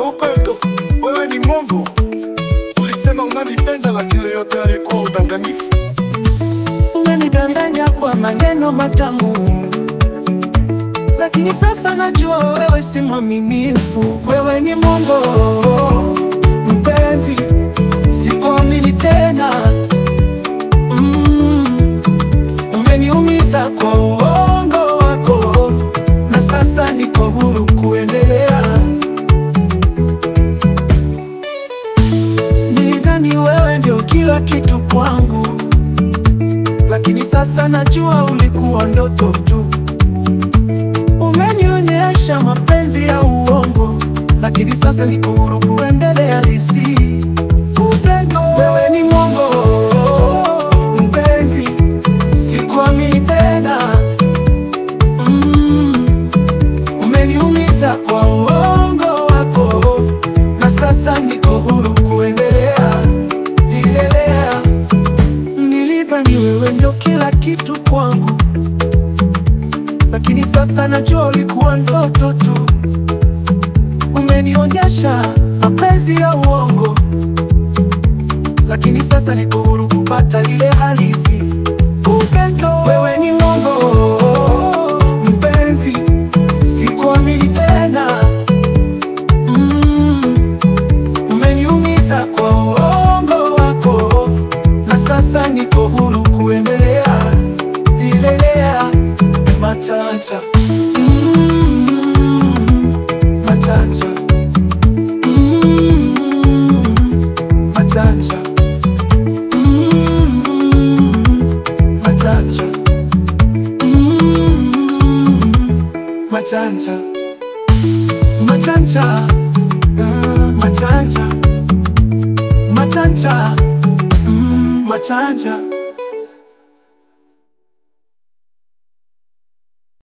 Upendo, wewe ni Mungu. Ulisema unanipenda lakini yote yalikuwa udanganyifu. Unanidanganya kwa maneno matamu, lakini sasa najua wewe si mwaminifu. Wewe ni Mungu mpenzi, sikuamini tena. Umeniumiza kwa uongo wako, na sasa niko huru kuendelea. Nilidhani wewe ndio kila kitu kwangu, lakini sasa najua ulikuwa ndoto tu. Umenionyesha mapenzi ya uongo, lakini sasa niko huru kuendelea halisi. Upendo, wewe ni Mungu mpenzi, sikuamini tena. Umeniumiza kwa uongo wako, na sasa niko huru kuendelea. Nilidhani wewe ndio kila kitu kwangu, lakini sasa najua ulikuwa ndoto tu. Umenionyesha mapenzi ya uongo, lakini sasa niko huru kupata lile halisi. Upendo, wewe ni Mungu mpenzi, sikuamini tena. Umeniumiza kwa uongo wako, na sasa niko huru kuendelea. Matata, matata, matata, matata, matata, matata, matata, matata, matata.